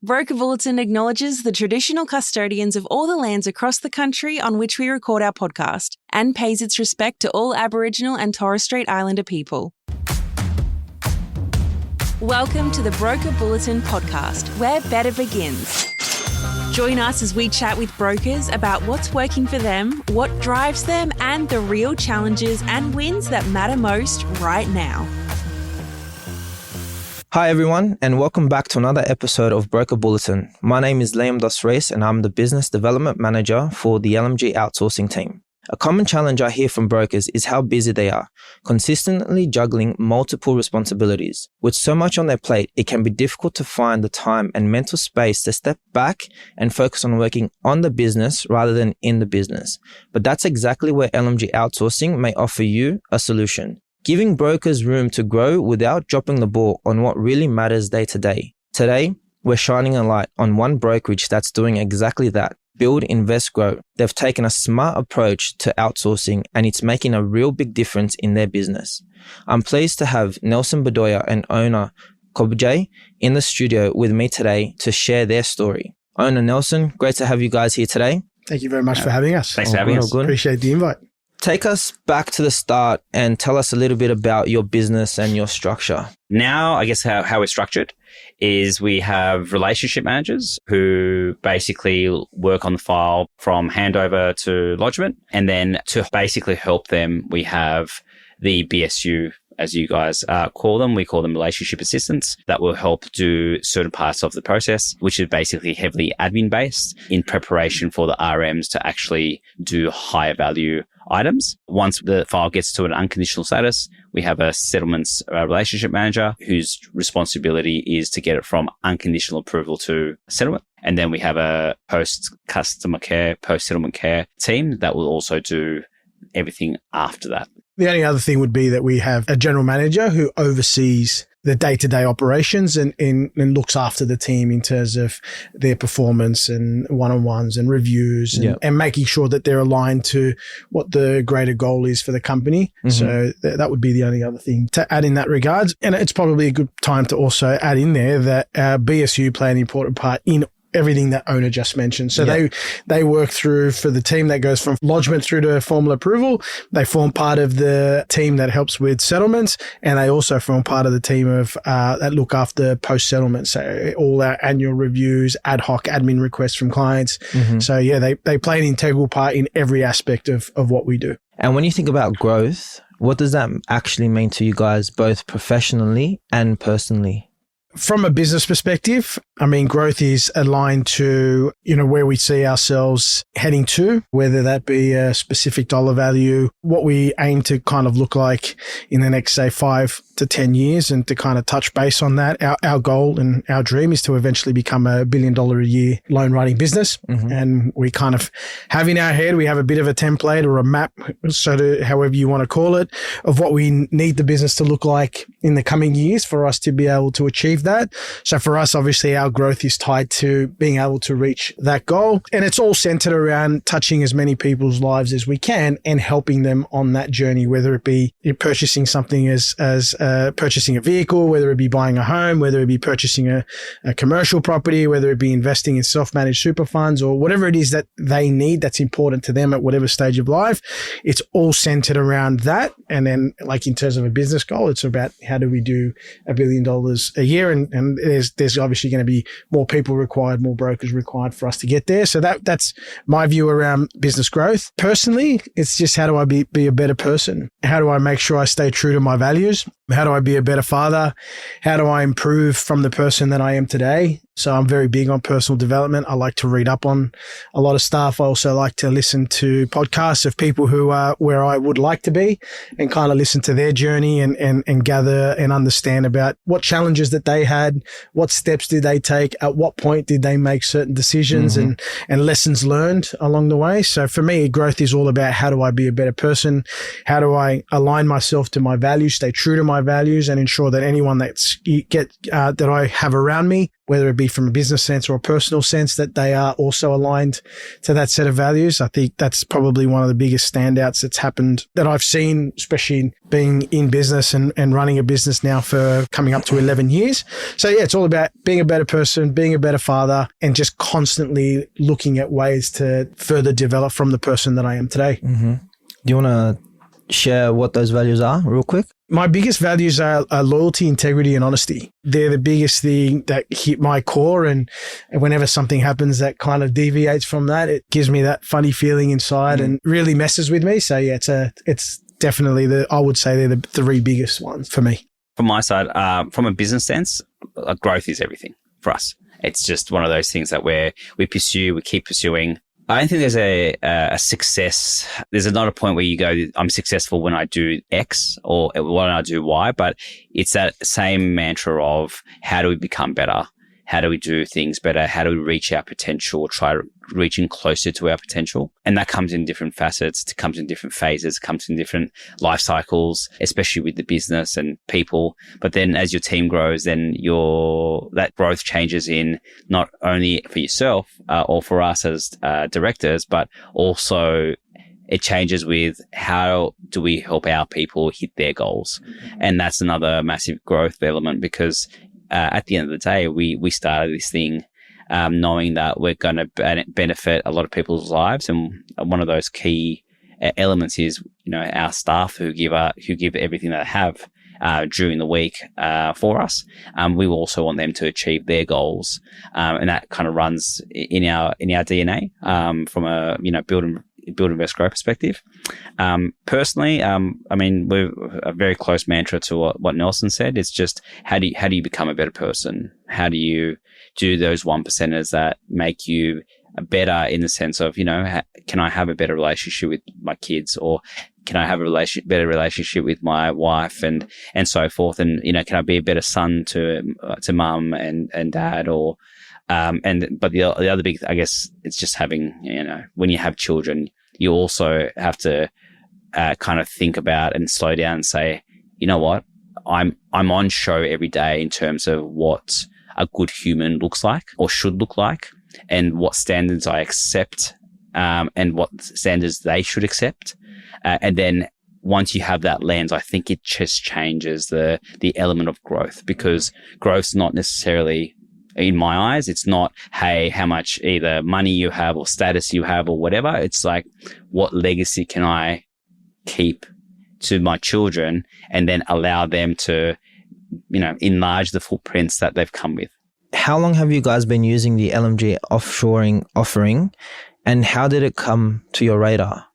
Broker Bulletin acknowledges the traditional custodians of all the lands across the country on which we record our podcast and pays its respect to all Aboriginal and Torres Strait Islander people. Welcome to the Broker Bulletin podcast, where better begins. Join us as we chat with brokers about what's working for them, what drives them, and the real challenges and wins that matter most right now. Hi everyone, and welcome back to another episode of Broker Bulletin. My name is Reis, and I'm the Business Development Manager for the LMG Outsourcing team. A common challenge I hear from brokers is how busy they are, consistently juggling multiple responsibilities. With so much on their plate, it can be difficult to find the time and mental space to step back and focus on working on the business rather than in the business. But that's exactly where LMG Outsourcing may offer you a solution, giving brokers room to grow without dropping the ball on what really matters day to day. Today, we're shining a light on one brokerage that's doing exactly that. Build, invest, grow. They've taken a smart approach to outsourcing, and it's making a real big difference in their business. I'm pleased to have Nelson Bedoya and owner Kocabay in the studio with me today to share their story. Owner Nelson, great to have you guys here today. Thank you very much for having us. Thanks for having us. Appreciate the invite. Take us back to the start and tell us a little bit about your business and your structure. Now, I guess how we're structured is we have relationship managers who basically work on the file from handover to lodgement. And then to basically help them, we have the BSU, as you guys call them. We call them relationship assistants that will help do certain parts of the process, which is basically heavily admin based in preparation for the RMs to actually do higher value items. Once the file gets to an unconditional status, we have a settlements relationship manager whose responsibility is to get it from unconditional approval to settlement. And then we have a post-settlement care team that will also do everything after that. The only other thing would be that we have a general manager who oversees the day-to-day operations and looks after the team in terms of their performance and one-on-ones and reviews and making sure that they're aligned to what the greater goal is for the company. Mm-hmm. So that would be the only other thing to add in that regard. And it's probably a good time to also add in there that BSU play an important part in everything that owner just mentioned. So they work through for the team that goes from lodgement through to formal approval. They form part of the team that helps with settlements, and they also form part of the team of that look after post-settlement. So all our annual reviews, ad hoc admin requests from clients. Mm-hmm. So they play an integral part in every aspect of what we do. And when you think about growth, what does that actually mean to you guys, both professionally and personally? From a business perspective, I mean, growth is aligned to, where we see ourselves heading to, whether that be a specific dollar value, what we aim to kind of look like in the next, say, 5 to 10 years, and to kind of touch base on that. Our goal and our dream is to eventually become $1 billion a year loan writing business. Mm-hmm. And we kind of have in our head, we have a bit of a template or a map, however you want to call it, of what we need the business to look like in the coming years for us to be able to achieve that. So for us, obviously, our growth is tied to being able to reach that goal. And it's all centered around touching as many people's lives as we can and helping them on that journey, whether it be purchasing something as purchasing a vehicle, whether it be buying a home, whether it be purchasing a commercial property, whether it be investing in self-managed super funds, or whatever it is that they need that's important to them at whatever stage of life. It's all centered around that. And then, like, in terms of a business goal, it's about how do we do $1 billion a year, and there's obviously going to be more people required, more brokers required for us to get there. So that's my view around business growth. Personally, it's just how do I be a better person? How do I make sure I stay true to my values? How do I be a better father? How do I improve from the person that I am today? So I'm very big on personal development. I like to read up on a lot of stuff. I also like to listen to podcasts of people who are where I would like to be, and kind of listen to their journey and gather and understand about what challenges that they had, what steps did they take, at what point did they make certain decisions, mm-hmm. and lessons learned along the way. So for me, growth is all about how do I be a better person? How do I align myself to my values, stay true to my values, and ensure that anyone that I have around me whether it be from a business sense or a personal sense, that they are also aligned to that set of values. I think that's probably one of the biggest standouts that's happened that I've seen, especially being in business and running a business now for coming up to 11 years. So yeah, it's all about being a better person, being a better father, and just constantly looking at ways to further develop from the person that I am today. Mm-hmm. Do you want to share what those values are real quick? My biggest values are loyalty, integrity, and honesty. They're the biggest thing that hit my core. And whenever something happens that kind of deviates from that, it gives me that funny feeling inside and really messes with me. So yeah, it's definitely I would say they're the three biggest ones for me. From my side, from a business sense, growth is everything for us. It's just one of those things that we pursue, we keep pursuing. I don't think there's a success. There's not a point where you go, I'm successful when I do X or when I do Y, but it's that same mantra of how do we become better? How do we do things better? How do we reach our potential, try reaching closer to our potential? And that comes in different facets. It comes in different phases. It comes in different life cycles, especially with the business and people. But then as your team grows, then that growth changes in not only for yourself or for us as directors, but also it changes with how do we help our people hit their goals. And that's another massive growth element because at the end of the day, we started this thing knowing that we're going to benefit a lot of people's lives, and one of those key elements is our staff who give everything they have during the week for us. We also want them to achieve their goals, and that kind of runs in our DNA from a build, invest, grow perspective. Personally, we're a very close mantra to what Nelson said. It's just how do you become a better person? How do you do those 1%ers that make you better in the sense of, can I have a better relationship with my kids, or can I have a better relationship with my wife and so forth? And, can I be a better son to mum and dad, or, but the other big, I guess it's just having, when you have children, you also have to kind of think about and slow down and say, you know what, I'm on show every day in terms of what a good human looks like or should look like, and what standards I accept, and what standards they should accept. And then once you have that lens, I think it just changes the element of growth, because growth's not necessarily, in my eyes, it's not, hey, how much either money you have or status you have or whatever. It's like, what legacy can I keep to my children, and then allow them to, enlarge the footprints that they've come with. How long have you guys been using the LMG offshoring offering, and how did it come to your radar?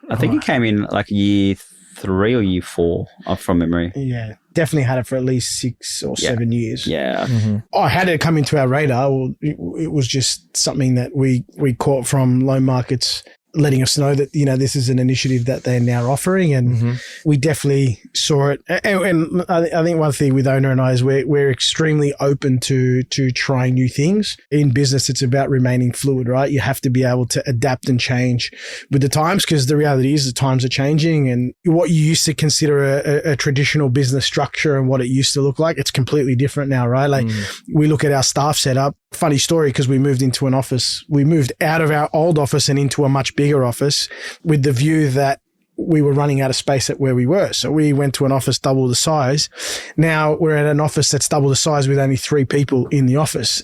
I think it came in like year 3 or year 4 from memory. Yeah, definitely had it for at least 6 or 7 years. Yeah. Mm-hmm. How did it come into our radar? Well, it was just something that we caught from Loan Markets, letting us know that, this is an initiative that they're now offering, and we definitely saw it. And I think one thing with Onur and I is we're extremely open to trying new things. In business, it's about remaining fluid, right? You have to be able to adapt and change with the times, because the reality is the times are changing, and what you used to consider a traditional business structure and what it used to look like, it's completely different now, right? Like we look at our staff setup. Funny story, because we moved into an office. We moved out of our old office and into a much bigger office with the view that we were running out of space at where we were. So we went to an office double the size. Now we're at an office that's double the size with only 3 people in the office.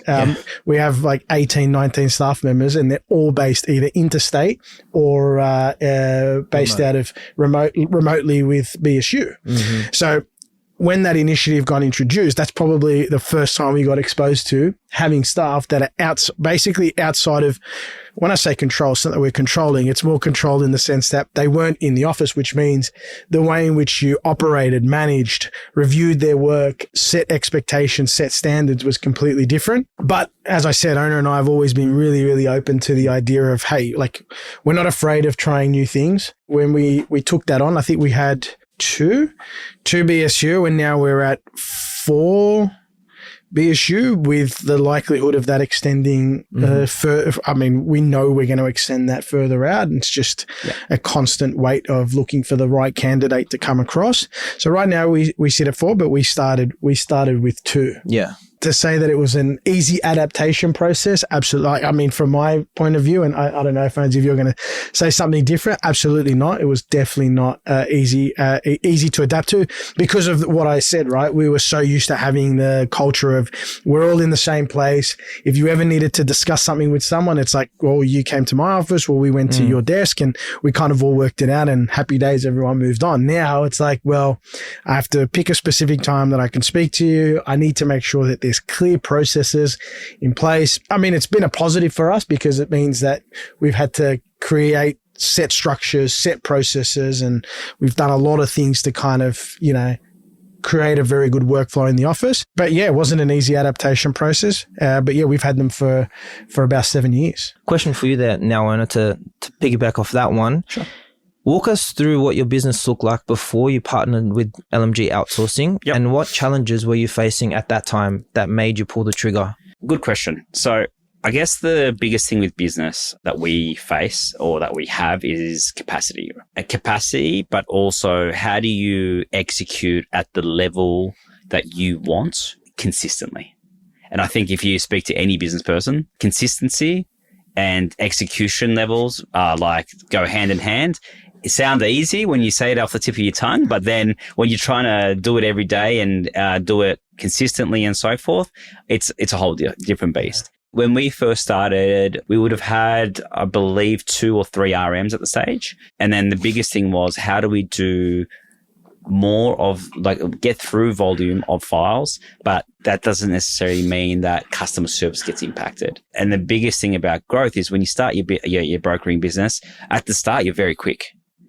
We have like 18, 19 staff members, and they're all based either interstate or based out of remotely with BSU. So when that initiative got introduced, that's probably the first time we got exposed to having staff that are basically outside of, when I say control, it's not that we're controlling, it's more controlled in the sense that they weren't in the office, which means the way in which you operated, managed, reviewed their work, set expectations, set standards was completely different. But as I said, Onur and I have always been really, really open to the idea of, hey, like, we're not afraid of trying new things. When we took that on, I think we had two BSU, and now we're at 4 BSU with the likelihood of that extending further. I mean, we know we're going to extend that further out, and it's just a constant wait of looking for the right candidate to come across. So right now we sit at 4, but we started with 2. Yeah. To say that it was an easy adaptation process, absolutely. I mean, from my point of view, and I don't know if any of you are going to say something different, absolutely not. It was definitely not easy to adapt to because of what I said, right? We were so used to having the culture of we're all in the same place. If you ever needed to discuss something with someone, it's like, well, you came to my office, well, we went to your desk and we kind of all worked it out and happy days, everyone moved on. Now it's like, well, I have to pick a specific time that I can speak to you. I need to make sure that there's clear processes in place. I mean, it's been a positive for us because it means that we've had to create set structures, set processes, and we've done a lot of things to kind of, create a very good workflow in the office. But yeah, it wasn't an easy adaptation process. But yeah, we've had them for about 7 years. Question for you there now, Onur, to piggyback off that one. Sure. Walk us through what your business looked like before you partnered with LMG Outsourcing and what challenges were you facing at that time that made you pull the trigger? Good question. So I guess the biggest thing with business that we face or that we have is capacity. But also how do you execute at the level that you want consistently? And I think if you speak to any business person, consistency and execution levels are like go hand in hand. It sounds easy when you say it off the tip of your tongue, but then when you're trying to do it every day and do it consistently and so forth, it's a whole different beast. When we first started, we would have had, I believe, 2 or 3 RMs at the stage. And then the biggest thing was how do we do more of get through volume of files, but that doesn't necessarily mean that customer service gets impacted. And the biggest thing about growth is when you start your brokering business, at the start, you're very quick.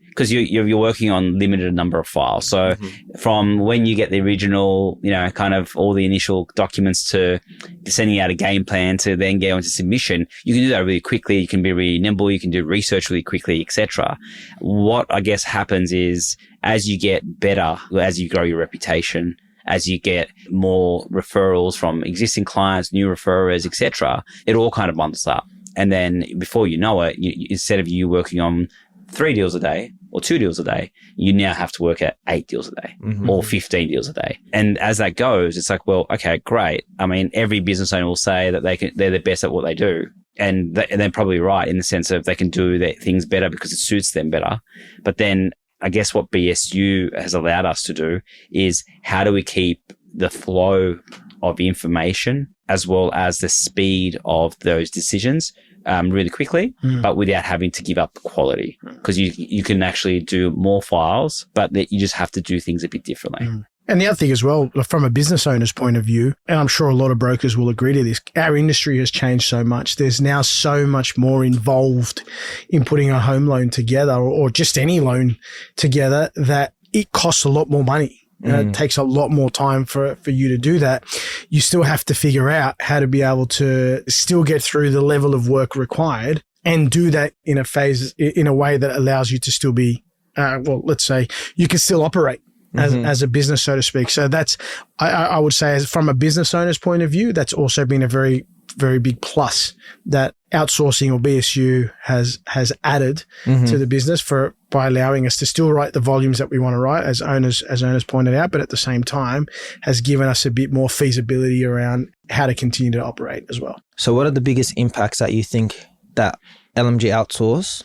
Because you're working on limited number of files. So from when you get the original, kind of all the initial documents to sending out a game plan to then go into submission, you can do that really quickly. You can be really nimble. You can do research really quickly, etc. What I guess happens is as you get better, as you grow your reputation, as you get more referrals from existing clients, new referrers, etc., it all kind of bundles up. And then before you know it, instead of you working on 3 deals a day or 2 deals a day, you now have to work at 8 deals a day or 15 deals a day. And as that goes, it's like, well, okay, great. I mean, every business owner will say that they're the best at what they do. And they're probably right in the sense of they can do their things better because it suits them better. But then I guess what BSU has allowed us to do is how do we keep the flow of information as well as the speed of those decisions really quickly, but without having to give up the quality, because you can actually do more files, but you just have to do things a bit differently. And the other thing as well, from a business owner's point of view, and I'm sure a lot of brokers will agree to this, our industry has changed so much. There's now so much more involved in putting a home loan together or just any loan together that it costs a lot more money. It takes a lot more time for you to do that. You still have to figure out how to be able to still get through the level of work required and do that in a way that allows you to still be, let's say you can still operate as a business, so to speak. So that's, I would say, from a business owner's point of view, that's also been a very, very big plus that outsourcing or BSU has added to the business by allowing us to still write the volumes that we want to write, as owners pointed out, but at the same time has given us a bit more feasibility around how to continue to operate as well. So what are the biggest impacts that you think that LMG Outsource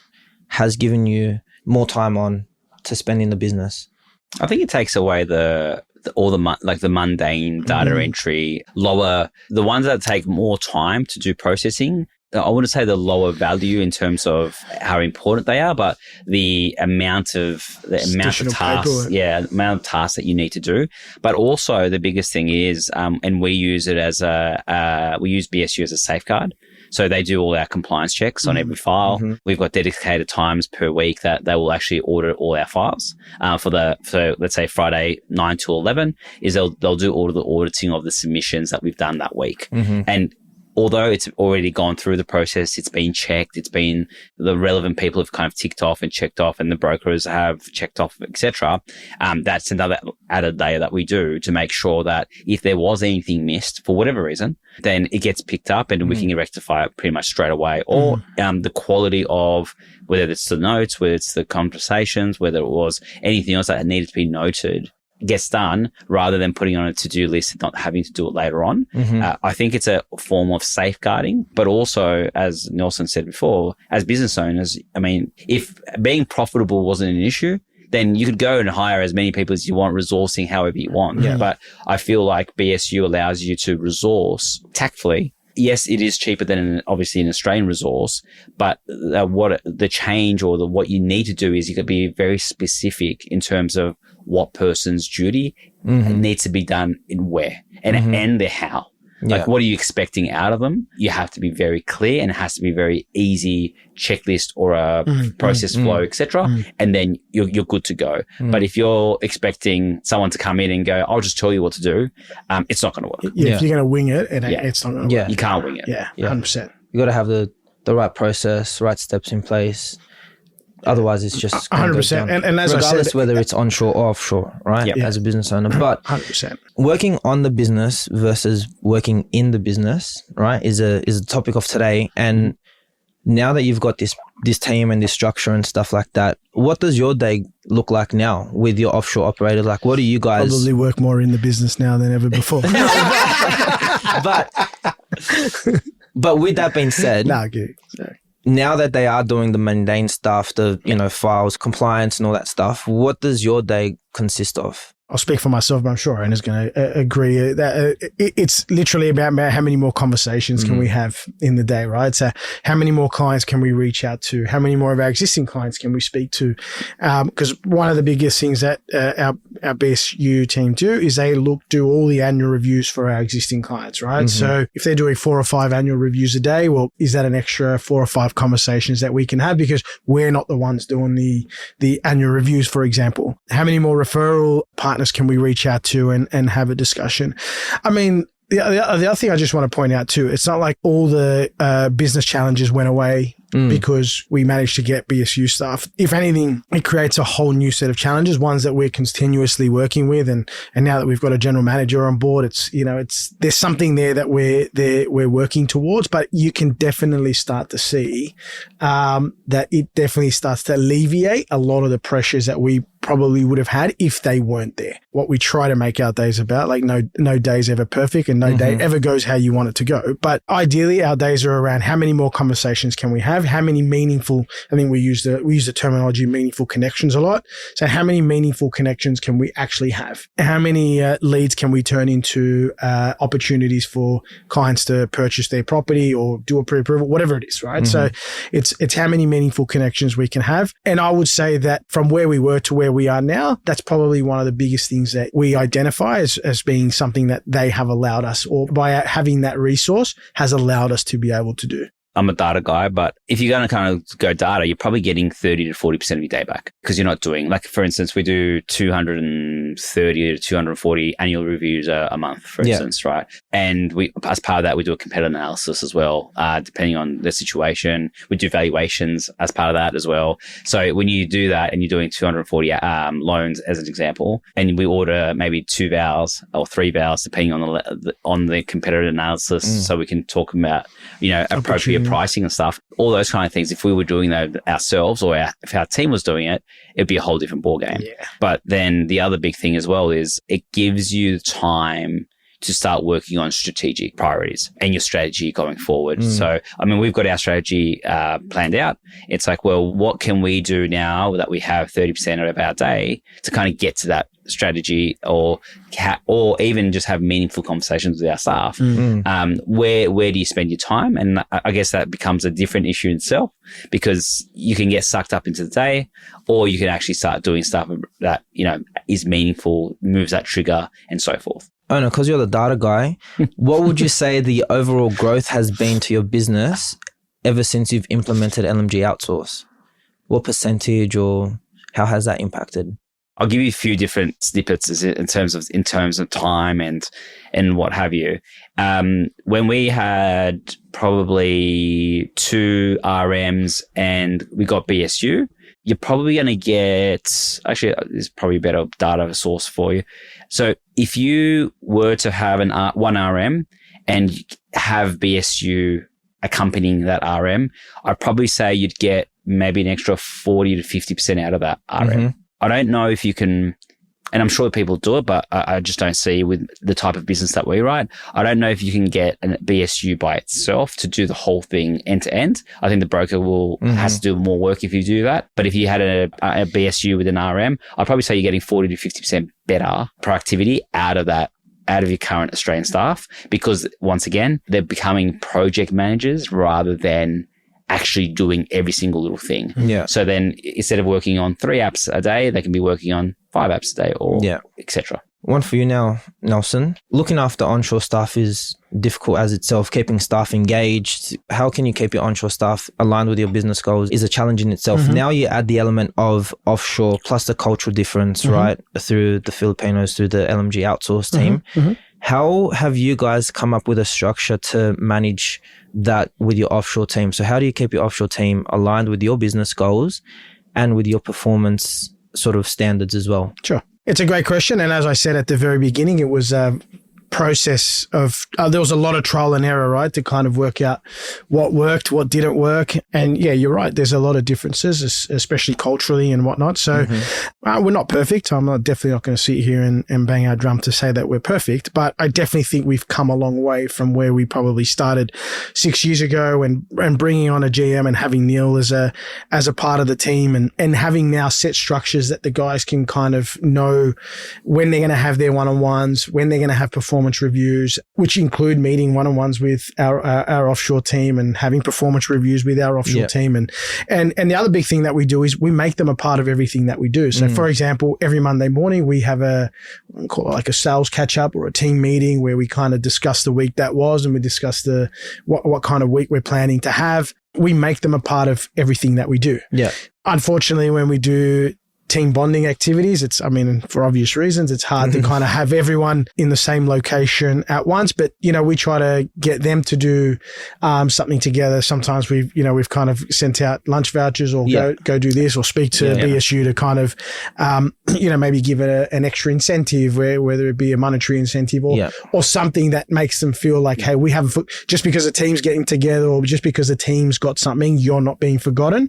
has given you more time on to spend in the business? I think it takes away the mundane data entry, the ones that take more time to do processing. I wouldn't say the lower value in terms of how important they are, but the amount of tasks, amount of tasks that you need to do. But also the biggest thing is, and we use it as we use BSU as a safeguard. So they do all our compliance checks on every file. We've got dedicated times per week that they will actually audit all our files. So let's say Friday 9 to 11 is they'll do all of the auditing of the submissions that we've done that week. And although it's already gone through the process, it's been checked, the relevant people have kind of ticked off and checked off, and the brokers have checked off, etc. That's another added layer that we do to make sure that if there was anything missed for whatever reason, then it gets picked up and we can rectify it pretty much straight away. Or the quality of whether it's the notes, whether it's the conversations, whether it was anything else that needed to be noted gets done rather than putting on a to-do list and not having to do it later on. I think it's a form of safeguarding, but also, as Nelson said before, as business owners, I mean, if being profitable wasn't an issue, then you could go and hire as many people as you want, resourcing however you want. Yeah. But I feel like BSU allows you to resource tactfully. Yes, it is cheaper than obviously an Australian resource, but what the change or what you need to do is you could be very specific in terms of what person's duty needs to be done in where and the how. Like, what are you expecting out of them? You have to be very clear, and it has to be very easy checklist or a process flow, etc. And then you're good to go. But if you're expecting someone to come in and go, I'll just tell you what to do, it's not going to work. Yeah, if you're going to wing it, it's not going to work. You can't wing it. Yeah, 100%. You got to have the right process, right steps in place. Otherwise, it's just 100%. And as regardless I said, whether it's onshore or offshore, right? As a business owner, but 100%. Working on the business versus working in the business, right, is a topic of today. And now that you've got this team and this structure and stuff like that, what does your day look like now with your offshore operator? Like, what do you guys probably work more in the business now than ever before? But with that being said, now that they are doing the mundane stuff, the files, compliance and all that stuff, what does your day consist of? I'll speak for myself, but I'm sure Anna's going to agree that it's literally about how many more conversations can we have in the day, right? So how many more clients can we reach out to? How many more of our existing clients can we speak to? Because one of the biggest things that our BSU team do is they do all the annual reviews for our existing clients, right? So if they're doing 4 or 5 annual reviews a day, well, is that an extra 4 or 5 conversations that we can have because we're not the ones doing the annual reviews, for example? How many more referral partners can we reach out to and have a discussion? I mean, the other thing I just want to point out too, it's not like all the business challenges went away because we managed to get BSU staff. If anything, it creates a whole new set of challenges, ones that we're continuously working with. And now that we've got a general manager on board, there's something there that we're working towards, but you can definitely start to see that it definitely starts to alleviate a lot of the pressures that we probably would have had if they weren't there. What we try to make our days about, like no day's ever perfect and no day ever goes how you want it to go. But ideally our days are around how many more conversations can we have? How many meaningful, I think we use the terminology meaningful connections a lot. So how many meaningful connections can we actually have? How many leads can we turn into opportunities for clients to purchase their property or do a pre-approval, whatever it is, right? So it's how many meaningful connections we can have. And I would say that from where we were to where we are now, that's probably one of the biggest things that we identify as being something that they have allowed us, or by having that resource has allowed us to be able to do. I'm a data guy, but if you're going to kind of go data, you're probably getting 30 to 40% of your day back because you're not doing, like, for instance, we do 230 to 240 annual reviews a month, for instance, right? And we, as part of that, we do a competitor analysis as well, depending on the situation. We do valuations as part of that as well. So when you do that and you're doing 240 loans as an example, and we order maybe 2 vals or 3 vals, depending on the competitor analysis, so we can talk about, appropriate pricing and stuff, all those kind of things. If we were doing that ourselves, or if our team was doing it, it'd be a whole different ballgame. Yeah. But then the other big thing as well is it gives you time to start working on strategic priorities and your strategy going forward. So, I mean, we've got our strategy planned out. It's like, well, what can we do now that we have 30% of our day to kind of get to that strategy, or even just have meaningful conversations with our staff? Where do you spend your time? And I guess that becomes a different issue in itself, because you can get sucked up into the day, or you can actually start doing stuff that, is meaningful, moves that trigger, and so forth. Oh no, because you're the data guy, what would you say the overall growth has been to your business ever since you've implemented LMG Outsource? What percentage, or how has that impacted? I'll give you a few different snippets in terms of time and what have you. When we had probably 2 RMs and we got BSU, you're probably going to get, actually, there's probably a better data source for you. So if you were to have one RM and have BSU accompanying that RM, I'd probably say you'd get maybe an extra 40 to 50% out of that RM. I don't know if you can And I'm sure people do it, but I just don't see with the type of business that we write. I don't know if you can get a BSU by itself to do the whole thing end to end. I think the broker has to do more work if you do that. But if you had a BSU with an RM, I'd probably say you're getting 40 to 50% better productivity out of your current Australian staff, because once again, they're becoming project managers rather than actually doing every single little thing. Yeah. So then instead of working on 3 apps a day, they can be working on 5 apps a day or etc. One for you now, Nelson. Looking after onshore staff is difficult as itself. Keeping staff engaged, how can you keep your onshore staff aligned with your business goals is a challenge in itself. Now you add the element of offshore plus the cultural difference, right, through the Filipinos, through the LMG Outsource team. How have you guys come up with a structure to manage that with your offshore team? So how do you keep your offshore team aligned with your business goals and with your performance sort of standards as well? Sure. It's a great question. And as I said at the very beginning, it was a process of, there was a lot of trial and error, right, to kind of work out what worked, what didn't work. And yeah, you're right. There's a lot of differences, especially culturally and whatnot. So we're not perfect. I'm definitely not going to sit here and bang our drum to say that we're perfect, but I definitely think we've come a long way from where we probably started 6 years ago and bringing on a GM and having Neil as a part of the team and having now set structures that the guys can kind of know when they're going to have their one-on-ones, when they're going to have performance reviews, which include meeting one-on-ones with our offshore team and having performance reviews with our offshore team. And the other big thing that we do is we make them a part of everything that we do. So for example, every Monday morning we have call it like a sales catch up or a team meeting where we kind of discuss the week that was and we discuss what kind of week we're planning to have. We make them a part of everything that we do. Yeah. Unfortunately, when we do team bonding activities, for obvious reasons, it's hard to kind of have everyone in the same location at once, but, we try to get them to do something together. Sometimes we've kind of sent out lunch vouchers or go do this or speak to BSU to kind of, maybe give it an extra incentive whether it be a monetary incentive or something that makes them feel like, hey, we have just because a team's getting together or just because a team's got something, you're not being forgotten.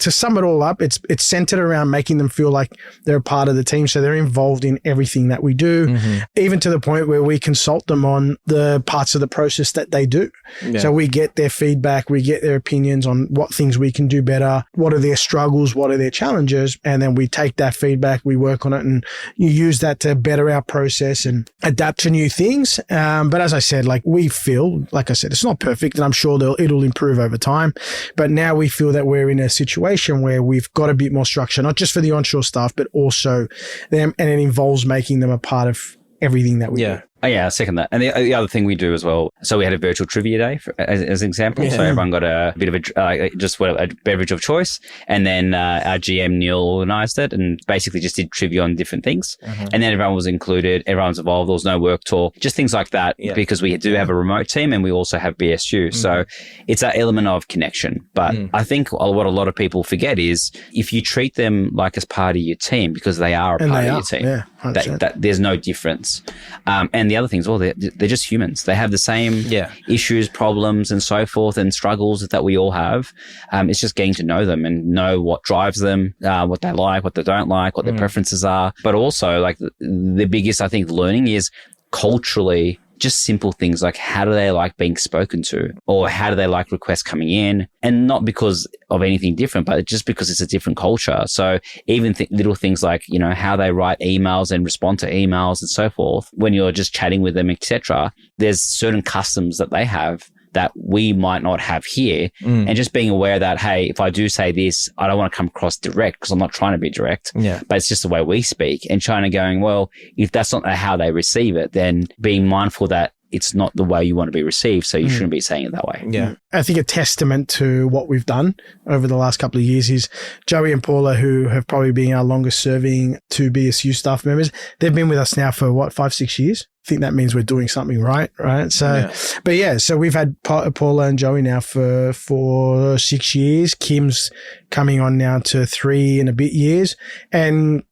To sum it all up, it's centered around making them feel like they're a part of the team. So they're involved in everything that we do, even to the point where we consult them on the parts of the process that they do. Yeah. So we get their feedback, we get their opinions on what things we can do better, what are their struggles, what are their challenges, and then we take that feedback, we work on it, and you use that to better our process and adapt to new things. But as I said, we feel, like I said, it's not perfect, and I'm sure it'll improve over time. But now we feel that we're in a situation where we've got a bit more structure, not just for the onshore staff, but also them, and it involves making them a part of everything that we do. Oh, yeah, I second that. And the other thing we do as well, so we had a virtual trivia day as an example. So everyone got a bit of a beverage of choice. And then our GM, Neil, organised it and basically just did trivia on different things. And then everyone was included, everyone's involved. There was no work talk, just things like that because we do have a remote team and we also have BSU. So it's that element of connection. But I think what a lot of people forget is if you treat them like as part of your team, because they are a part of your team, that there's no difference. And the other thing is, they're just humans. They have the same issues, problems, and so forth, and struggles that we all have. It's just getting to know them and know what drives them, what they like, what they don't like, what their preferences are. But also, the biggest, I think, learning is culturally, just simple things like how do they like being spoken to, or how do they like requests coming in, and not because of anything different, but just because it's a different culture. So even little things like, how they write emails and respond to emails and so forth, when you're just chatting with them, etc., there's certain customs that they have that we might not have here. And just being aware that, hey, if I do say this, I don't want to come across direct because I'm not trying to be direct, but it's just the way we speak, and trying to going, well, if that's not how they receive it, then being mindful that it's not the way you want to be received, so you shouldn't be saying it that way. Yeah. I think a testament to what we've done over the last couple of years is Joey and Paula, who have probably been our longest serving 2 BSU staff members. They've been with us now for 5-6 years. I think that means we're doing something right? So, so we've had Paula and Joey now for 6 years. Kim's coming on now to 3 and a bit years, and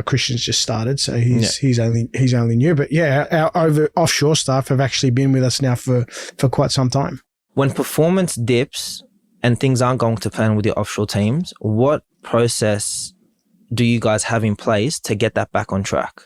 Christian's just started, so he's only new. But our offshore staff have actually been with us now for quite some time. When performance dips and things aren't going to plan with your offshore teams, what process do you guys have in place to get that back on track?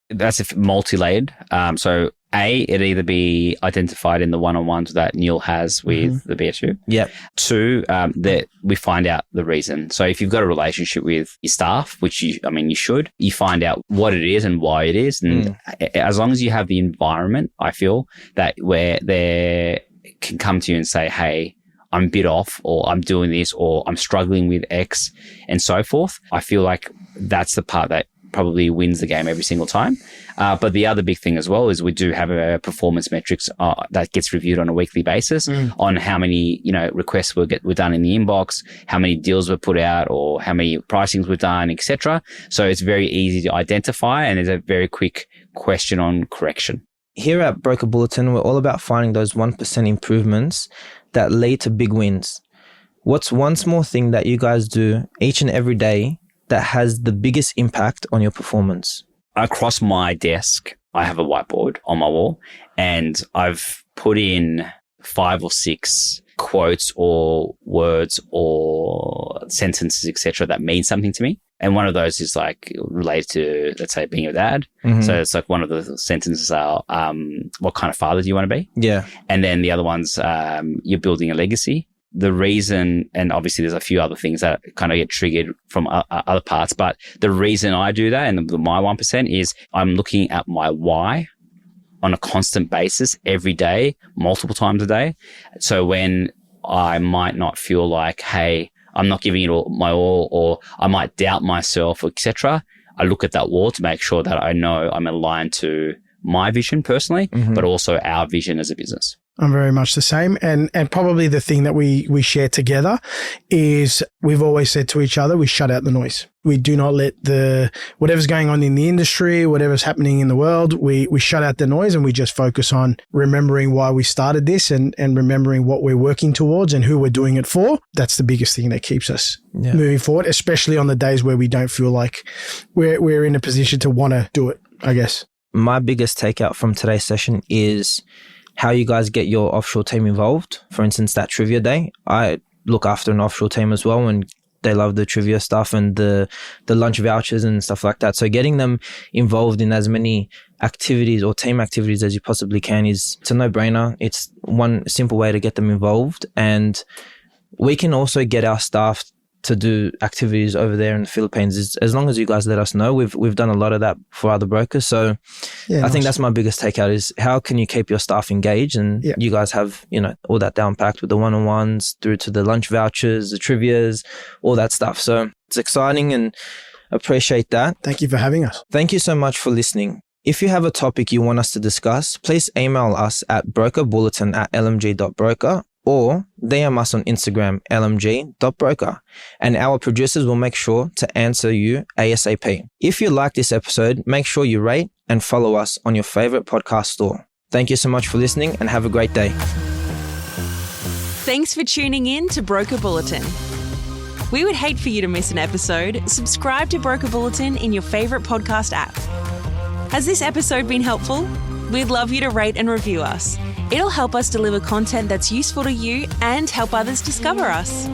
That's multi-layered. So it'd either be identified in the one-on-ones that Neil has with the BSU. Yep. 2, that we find out the reason. So if you've got a relationship with your staff, which you should, you find out what it is and why it is. And as long as you have the environment, I feel that where they can come to you and say, hey, I'm a bit off, or I'm doing this, or I'm struggling with X and so forth. I feel like that's the part that probably wins the game every single time. But the other big thing as well is we do have a performance metrics that gets reviewed on a weekly basis on how many, requests were done in the inbox, how many deals were put out, or how many pricings were done, etc. So it's very easy to identify, and there's a very quick question on correction. Here at Broker Bulletin, we're all about finding those 1% improvements that lead to big wins. What's one small thing that you guys do each and every day that has the biggest impact on your performance? Across my desk, I have a whiteboard on my wall, and I've put in 5 or 6 quotes or words or sentences, etc., that mean something to me. And one of those is like related to, let's say, being a dad. So it's like one of the sentences are, what kind of father do you want to be? Yeah. And then the other one's, you're building a legacy. The reason, and obviously there's a few other things that kind of get triggered from other parts, but the reason I do that and my 1% is I'm looking at my why on a constant basis every day, multiple times a day. So when I might not feel like, hey, I'm not giving it my all, or I might doubt myself, etc., I look at that wall to make sure that I know I'm aligned to my vision personally, but also our vision as a business. I'm very much the same. And probably the thing that we share together is we've always said to each other, we shut out the noise. We do not let whatever's going on in the industry, whatever's happening in the world, we shut out the noise, and we just focus on remembering why we started this and remembering what we're working towards and who we're doing it for. That's the biggest thing that keeps us moving forward, especially on the days where we don't feel like we're in a position to want to do it, I guess. My biggest takeout from today's session is how you guys get your offshore team involved. For instance, that trivia day, I look after an offshore team as well, and they love the trivia stuff and the lunch vouchers and stuff like that. So getting them involved in as many activities or team activities as you possibly can it's a no-brainer. It's one simple way to get them involved. And we can also get our staff to do activities over there in the Philippines, as long as you guys let us know. We've done a lot of that for other brokers. So I think that's my biggest takeout is how can you keep your staff engaged, and you guys have, all that down packed with the one-on-ones through to the lunch vouchers, the trivias, all that stuff. So it's exciting and appreciate that. Thank you for having us. Thank you so much for listening. If you have a topic you want us to discuss, please email us at brokerbulletin@lmg.broker or DM us on Instagram, lmg.broker, and our producers will make sure to answer you ASAP. If you like this episode, make sure you rate and follow us on your favorite podcast store. Thank you so much for listening, and have a great day. Thanks for tuning in to Broker Bulletin. We would hate for you to miss an episode. Subscribe to Broker Bulletin in your favorite podcast app. Has this episode been helpful? We'd love you to rate and review us. It'll help us deliver content that's useful to you and help others discover us.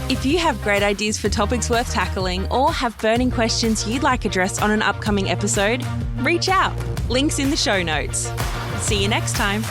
If you have great ideas for topics worth tackling or have burning questions you'd like addressed on an upcoming episode, reach out. Links in the show notes. See you next time.